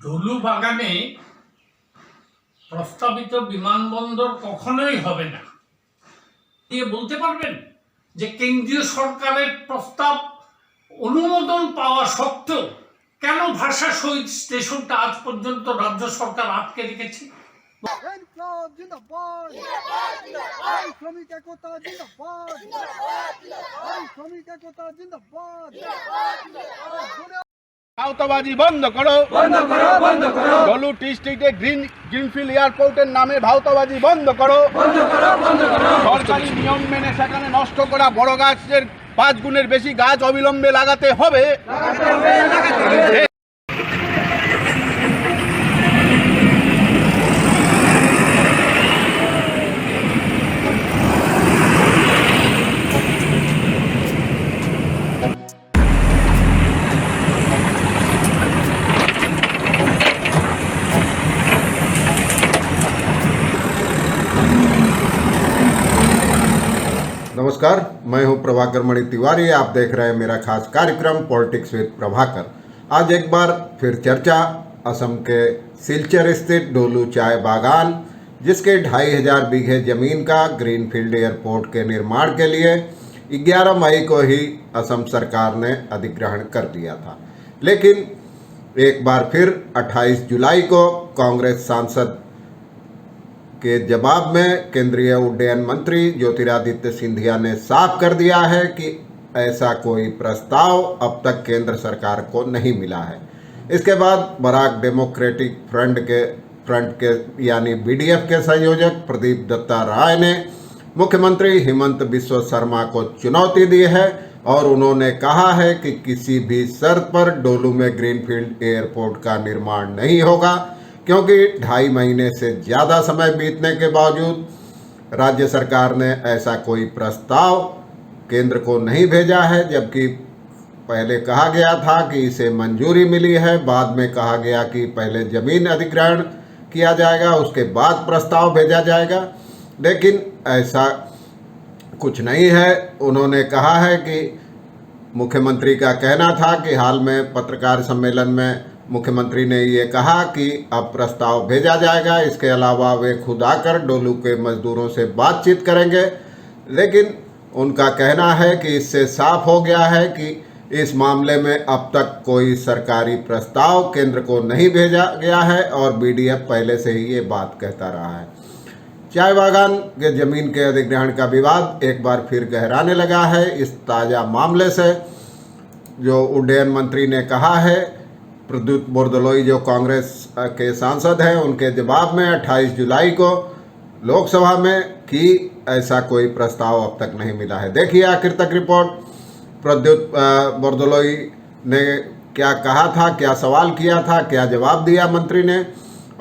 ডলু বাগানে প্রস্তাবিত বিমানবন্দর কখনোই হবে না। দিয়ে বলতে পারবেন যে কেন্দ্রীয় সরকারের প্রস্তাব অনুমোদন পাওয়া সত্ত্বেও কেন ভাষা শহীদ স্টেশনটা আজ পর্যন্ত রাজ্য সরকার আটকে রেখেছে? ভাওতাবাজি বন্ধ করো, বন্ধ করো, বন্ধ করো। ডলু টি স্ট্রিটে গ্রিনফিল্ড এয়ারপোর্টের নামে ভাওতাবাজি বন্ধ করো, বন্ধ করো, বন্ধ করো। সরকারি নিয়ম মেনে সেখানে নষ্ট করা বড় গাছের 5 গুণের বেশি গাছ অবিলম্বে লাগাতে হবে। नमस्कार, मैं हूं प्रभाकर मणि तिवारी। आप देख रहे हैं मेरा खास कार्यक्रम पॉलिटिक्स विद प्रभाकर। आज एक बार फिर चर्चा असम के सिलचर स्थित डोलू चाय बागान, जिसके 2500 बीघे जमीन का ग्रीनफील्ड एयरपोर्ट के निर्माण के लिए 11 मई को ही असम सरकार ने अधिग्रहण कर दिया था। लेकिन एक बार फिर 28 जुलाई को कांग्रेस सांसद के जवाब में केंद्रीय उड्डयन मंत्री ज्योतिरादित्य सिंधिया ने साफ कर दिया है कि ऐसा कोई प्रस्ताव अब तक केंद्र सरकार को नहीं मिला है। इसके बाद बराक डेमोक्रेटिक फ्रंट के यानी बीडीएफ के संयोजक प्रदीप दत्ता राय ने मुख्यमंत्री हिमंत बिस्वा शर्मा को चुनौती दी है और उन्होंने कहा है कि किसी भी शर्त पर डोलू में ग्रीनफील्ड एयरपोर्ट का निर्माण नहीं होगा, क्योंकि 2.5 महीने से ज़्यादा समय बीतने के बावजूद राज्य सरकार ने ऐसा कोई प्रस्ताव केंद्र को नहीं भेजा है। जबकि पहले कहा गया था कि इसे मंजूरी मिली है, बाद में कहा गया कि पहले ज़मीन अधिग्रहण किया जाएगा, उसके बाद प्रस्ताव भेजा जाएगा, लेकिन ऐसा कुछ नहीं है। उन्होंने कहा है कि मुख्यमंत्री का कहना था कि हाल में पत्रकार सम्मेलन में मुख्यमंत्री ने ये कहा कि अब प्रस्ताव भेजा जाएगा, इसके अलावा वे खुद आकर डोलू के मजदूरों से बातचीत करेंगे। लेकिन उनका कहना है कि इससे साफ हो गया है कि इस मामले में अब तक कोई सरकारी प्रस्ताव केंद्र को नहीं भेजा गया है और बीडीएफ पहले से ही ये बात कहता रहा है। चाय बागान के जमीन के अधिग्रहण का विवाद एक बार फिर गहराने लगा है। इस ताज़ा मामले से जो उड्डयन मंत्री ने कहा है, प्रद्युत बोरदोलोई जो कांग्रेस के सांसद हैं, उनके जवाब में 28 जुलाई को लोकसभा में कि ऐसा कोई प्रस्ताव अब तक नहीं मिला है। देखिए आखिर तक रिपोर्ट। प्रद्युत बोरदोलोई ने क्या कहा था, क्या सवाल किया था, क्या जवाब दिया मंत्री ने,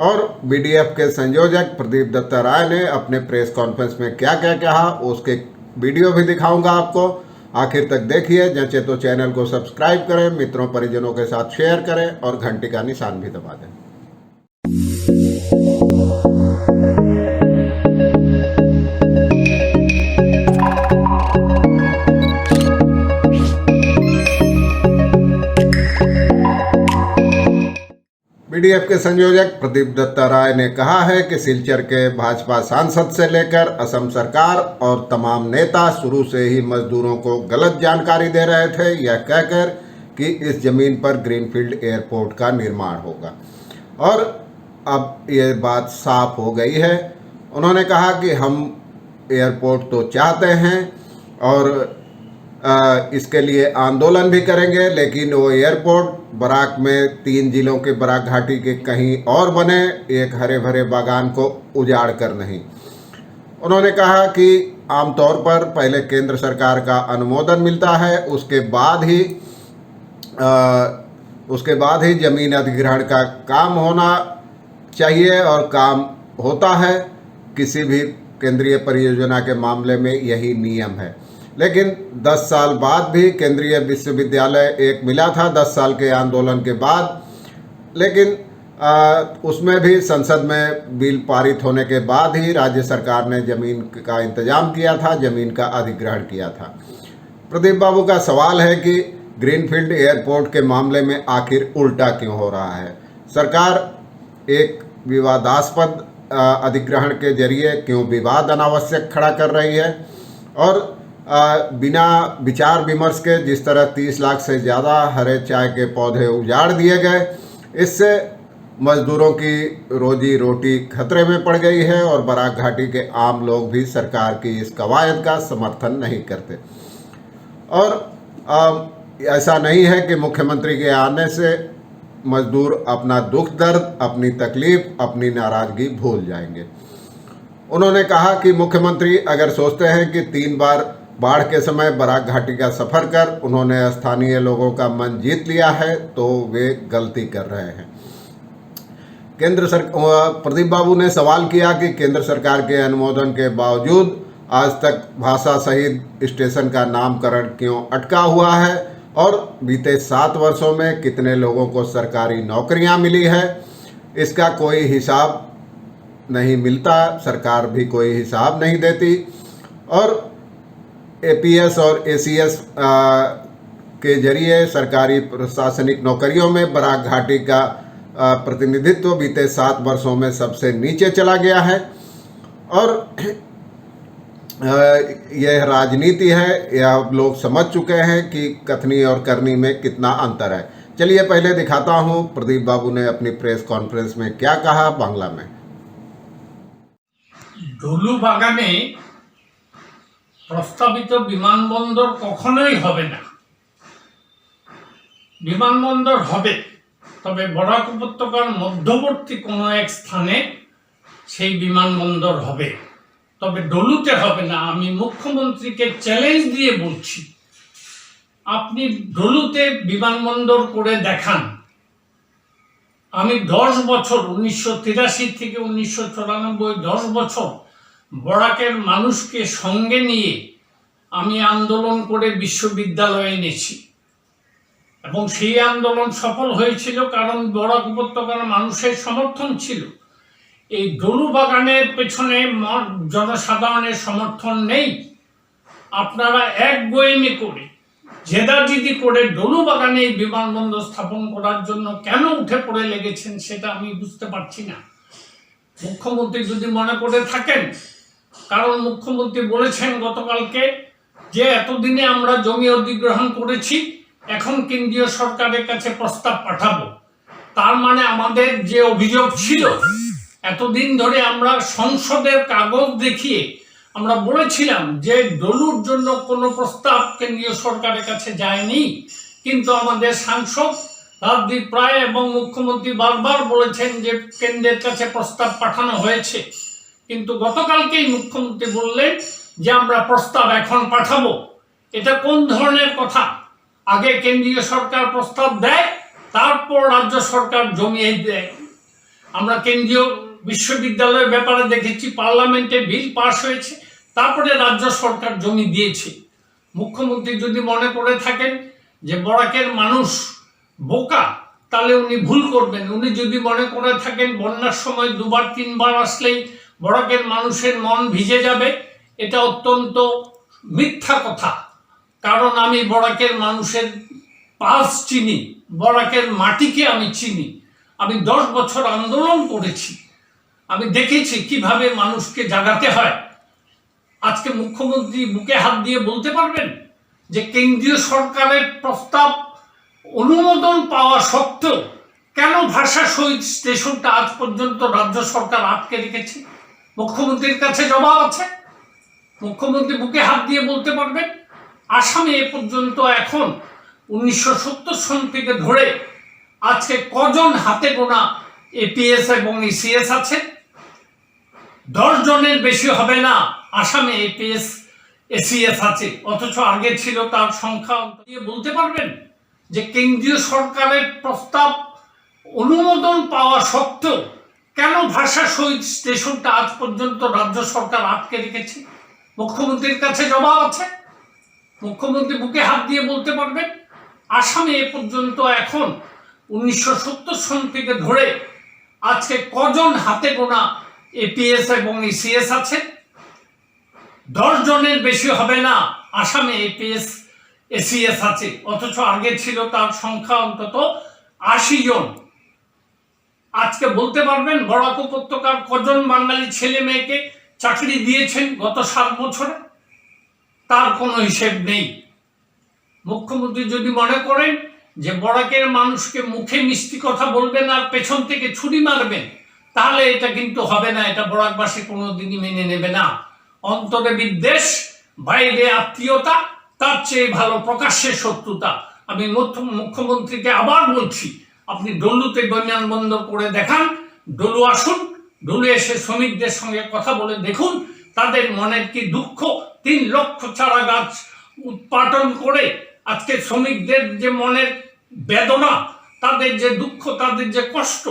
और बीडीएफ के संयोजक प्रदीप दत्ता राय ने अपने प्रेस कॉन्फ्रेंस में क्या क्या कहा, उसके वीडियो भी दिखाऊंगा आपको। आखिर तक देखिए। जैसे तो चैनल को सब्सक्राइब करें, मित्रों परिजनों के साथ शेयर करें और घंटी का निशान भी दबा दें। बीडीएफ के संयोजक प्रदीप दत्ता राय ने कहा है कि सिलचर के भाजपा सांसद से लेकर असम सरकार और तमाम नेता शुरू से ही मजदूरों को गलत जानकारी दे रहे थे, यह कहकर कि इस जमीन पर ग्रीनफील्ड एयरपोर्ट का निर्माण होगा, और अब ये बात साफ हो गई है। उन्होंने कहा कि हम एयरपोर्ट तो चाहते हैं और इसके लिए आंदोलन भी करेंगे, लेकिन वो एयरपोर्ट बराक में 3 जिलों के बराक घाटी के कहीं और बने, एक हरे भरे बागान को उजाड़ कर नहीं। उन्होंने कहा कि आमतौर पर पहले केंद्र सरकार का अनुमोदन मिलता है, उसके बाद ही जमीन अधिग्रहण का काम होना चाहिए और काम होता है। किसी भी केंद्रीय परियोजना के मामले में यही नियम है। लेकिन 10 साल बाद भी केंद्रीय विश्वविद्यालय एक मिला था 10 साल के आंदोलन के बाद, लेकिन उसमें भी संसद में बिल पारित होने के बाद ही राज्य सरकार ने जमीन का इंतजाम किया था, जमीन का अधिग्रहण किया था। प्रदीप बाबू का सवाल है कि ग्रीनफील्ड एयरपोर्ट के मामले में आखिर उल्टा क्यों हो रहा है। सरकार एक विवादास्पद अधिग्रहण के जरिए क्यों विवाद अनावश्यक खड़ा कर रही है और बिना विचार विमर्श के जिस तरह 30 लाख से ज़्यादा हरे चाय के पौधे उजाड़ दिए गए, इससे मजदूरों की रोजी रोटी खतरे में पड़ गई है और बराक घाटी के आम लोग भी सरकार की इस कवायद का समर्थन नहीं करते। और ऐसा नहीं है कि मुख्यमंत्री के आने से मजदूर अपना दुख दर्द, अपनी तकलीफ, अपनी नाराज़गी भूल जाएंगे। उन्होंने कहा कि मुख्यमंत्री अगर सोचते हैं कि 3 बार बाढ़ के समय बराक घाटी का सफ़र कर उन्होंने स्थानीय लोगों का मन जीत लिया है तो वे गलती कर रहे हैं। प्रदीप बाबू ने सवाल किया कि केंद्र सरकार के अनुमोदन के बावजूद आज तक भाषा शहीद स्टेशन का नामकरण क्यों अटका हुआ है और बीते 7 वर्षों में कितने लोगों को सरकारी नौकरियां मिली है, इसका कोई हिसाब नहीं मिलता, सरकार भी कोई हिसाब नहीं देती। और एपीएस और एसीएस के जरिए सरकारी प्रशासनिक नौकरियों में बराक घाटी का प्रतिनिधित्व बीते 7 वर्षों में सबसे नीचे चला गया है। और यह राजनीति है, यह लोग समझ चुके हैं कि कथनी और करनी में कितना अंतर है। चलिए पहले दिखाता हूं प्रदीप बाबू ने अपनी प्रेस कॉन्फ्रेंस में क्या कहा बांग्ला में। ডলু বাগানে প্রস্তাবিত বিমানবন্দর কখনোই হবে না। বিমানবন্দর হবে, তবে বরাক উপত্যকার মধ্যবর্তী কোনো এক স্থানে সেই বিমানবন্দর হবে, তবে ডলুতে হবে না। আমি মুখ্যমন্ত্রীকে চ্যালেঞ্জ দিয়ে বলছি, আপনি ডলুতে বিমানবন্দর করে দেখান। আমি 10 বছর 1983 থেকে 1994 10 বছর বরাকের মানুষকে সঙ্গে নিয়ে আমি আন্দোলন করে বিশ্ববিদ্যালয়ে এনেছি এবং সেই আন্দোলন সফল হয়েছিল কারণ বরাক উপত্যকার মানুষের সমর্থন ছিল। এই ডলু বাগানের পেছনে জনসাধারণের সমর্থন নেই। আপনারা এক গোয়েমে করে জেদাজিদি করে ডলু বাগানে এই বিমানবন্দর স্থাপন করার জন্য কেন উঠে পড়ে লেগেছেন সেটা আমি বুঝতে পারছি না। মুখ্যমন্ত্রী যদি মনে করে থাকেন, কারণ মুখ্যমন্ত্রী বলেছেন গতকালকে যে এতদিনে আমরা জমি অধিগ্রহণ করেছি, এখন কেন্দ্রীয় সরকারের কাছে প্রস্তাব পাঠাবো। তার মানে আমাদের যে অভিযোগ ছিল, এতদিন ধরে আমরা সংসদের কাগজ দেখিয়ে আমরা বলেছিলাম যে ডলুর জন্য কোনো প্রস্তাব কেন্দ্রীয় সরকারের কাছে যায়নি, কিন্তু আমাদের সাংসদ রাজদীপ রায় এবং মুখ্যমন্ত্রী বারবার বলেছেন যে কেন্দ্রের কাছে প্রস্তাব পাঠানো হয়েছে। কিন্তু গতকালকেই মুখ্যমন্ত্রী বললেন যে আমরা প্রস্তাব এখন পাঠাবো। এটা কোন ধরনের কথা? আগে কেন্দ্রীয় সরকার প্রস্তাব দেয়, তারপর রাজ্য সরকার জমিয়ে দেয়। আমরা কেন্দ্রীয় বিশ্ববিদ্যালয়ের ব্যাপারে দেখেছি, পার্লামেন্টে বিল পাস হয়েছে, তারপরে রাজ্য সরকার জমি দিয়েছে। মুখ্যমন্ত্রী যদি মনে করে থাকেন যে বরাকের মানুষ বোকা, তাহলে উনি ভুল করবেন। উনি যদি মনে করে থাকেন বন্যার সময় 2বার 3বার আসলেই বরাকের মানুষের মন ভিজে যাবে, এটা অত্যন্ত মিথ্যা কথা। কারণ আমি বরাকের মানুষের পালস চিনি, বরাকের মাটিকে আমি চিনি। আমি 10 বছর আন্দোলন করেছি, আমি দেখেছি কিভাবে মানুষকে জাগাতে হয়। আজকে মুখ্যমন্ত্রী বুকে হাত দিয়ে বলতে পারবেন যে কেন্দ্রীয় সরকারের প্রস্তাব অনুমোদন পাওয়া সত্ত্বেও কেন ভাষা শহীদ স্টেশনটা আজ পর্যন্ত রাজ্য সরকার আটকে রেখেছে? মুখ্যমন্ত্রীর কাছে জবাব আছে। মুখ্যমন্ত্রী বুকে হাত দিয়ে বলতে পারবেন আসামে এ পর্যন্ত এখন 1970 সন থেকে ধরে আজকে কজন হাতে গোনা এপিএস এবং ইসিএস আছে? 10 জনের বেশি হবে না আসামে এপিএস এসিএস আছে, অথচ আগে ছিল তার সংখ্যা। বলতে পারবেন যে কেন্দ্রীয় সরকারের প্রস্তাব অনুমোদন পাওয়া সত্ত্বেও কেন ভাষা শহীদ স্টেশনটা আজ পর্যন্ত রাজ্য সরকার আটকে রেখেছে? মুখ্যমন্ত্রীর কাছে জবাব আছে। মুখ্যমন্ত্রী বুকে হাত দিয়ে বলতে পারবেন আসামে এ পর্যন্ত এখন 1970 সন থেকে ধরে আজকে কজন হাতে গোনা এপিএস এবং ইসিএস আছে? 10 জনের বেশি হবে না আসামে এপিএস এসিএস আছে, অথচ আগে ছিল তার সংখ্যা অন্তত 80 জন। আজকে বলতে পারবেন বরাক উপত্যকার কজন বাঙালি ছেলে মেয়েকে চাকরি দিয়েছেন গত 7 বছরে? তার কোনো হিসেব নেই। মুখ্যমন্ত্রী যদি মনে করেন যে বরাকের মানুষকে মুখে মিষ্টি কথা বলবেন আর পেছন থেকে ছুরি মারবেন, তাহলে এটা কিন্তু হবে না। এটা বরাকবাসী কোনোদিনই মেনে নেবে না। অন্তরে বিদ্বেষ, বাইরে আত্মীয়তা, তার চেয়ে ভালো প্রকাশ্যে শত্রুতা। আমি মুখ্যমন্ত্রীকে আবার বলছি, আপনি ডলুতে বিমানবন্দর করে দেখান, ডলু আসুন, ডলু এসে শ্রমিকদের সঙ্গে কথা বলে দেখুন তাদের মনের কি দুঃখ। 3 লক্ষ চারা গাছ উৎপাদন করে আজকে শ্রমিকদের যে মনের বেদনা, তাদের যে দুঃখ, তাদের যে কষ্ট,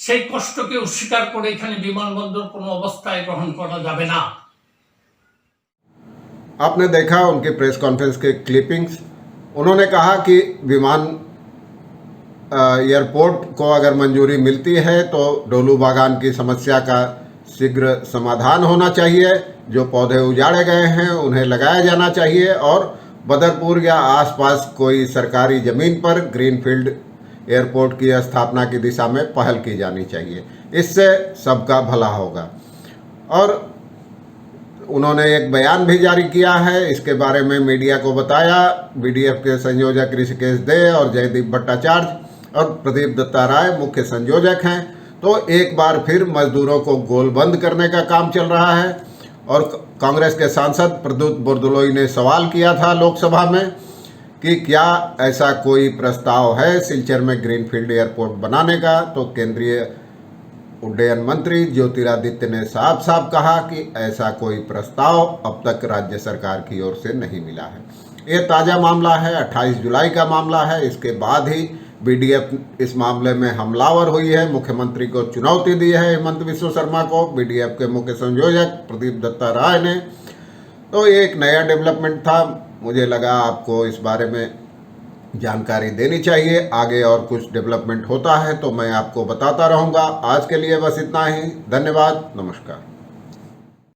সেই কষ্টকে অস্বীকার করে এখানে বিমানবন্দর কোনো অবস্থায় গ্রহণ করা যাবে না। आपने देखा उनके प्रेस कॉन्फ्रेंस के क्लिपिंग्स। उन्होंने कहा कि विमान एयरपोर्ट को अगर मंजूरी मिलती है तो डोलू बागान की समस्या का शीघ्र समाधान होना चाहिए। जो पौधे उजाड़े गए हैं उन्हें लगाया जाना चाहिए और बदरपुर या आसपास कोई सरकारी ज़मीन पर ग्रीनफील्ड एयरपोर्ट की स्थापना की दिशा में पहल की जानी चाहिए। इससे सबका भला होगा। और उन्होंने एक बयान भी जारी किया है, इसके बारे में मीडिया को बताया। बीडीएफ के संयोजक ऋषिकेश दे और जयदीप भट्टाचार्य और प्रदीप दत्ता राय मुख्य संयोजक हैं। तो एक बार फिर मजदूरों को गोलबंद करने का काम चल रहा है। और कांग्रेस के सांसद प्रद्युत बोरदोलोई ने सवाल किया था लोकसभा में कि क्या ऐसा कोई प्रस्ताव है सिलचर में ग्रीनफील्ड एयरपोर्ट बनाने का, तो केंद्रीय उड्डयन मंत्री ज्योतिरादित्य ने साफ साफ कहा कि ऐसा कोई प्रस्ताव अब तक राज्य सरकार की ओर से नहीं मिला है। ये ताज़ा मामला है, 28 जुलाई का मामला है। इसके बाद ही बीडीएफ इस मामले में हमलावर हुई है, मुख्यमंत्री को चुनौती दी है हेमंत विश्व शर्मा को, बीडीएफ के मुख्य संयोजक प्रदीप दत्ता राय ने। तो ये एक नया डेवलपमेंट था, मुझे लगा आपको इस बारे में जानकारी देनी चाहिए। आगे और कुछ डेवलपमेंट होता है तो मैं आपको बताता रहूँगा। आज के लिए बस इतना ही। धन्यवाद, नमस्कार।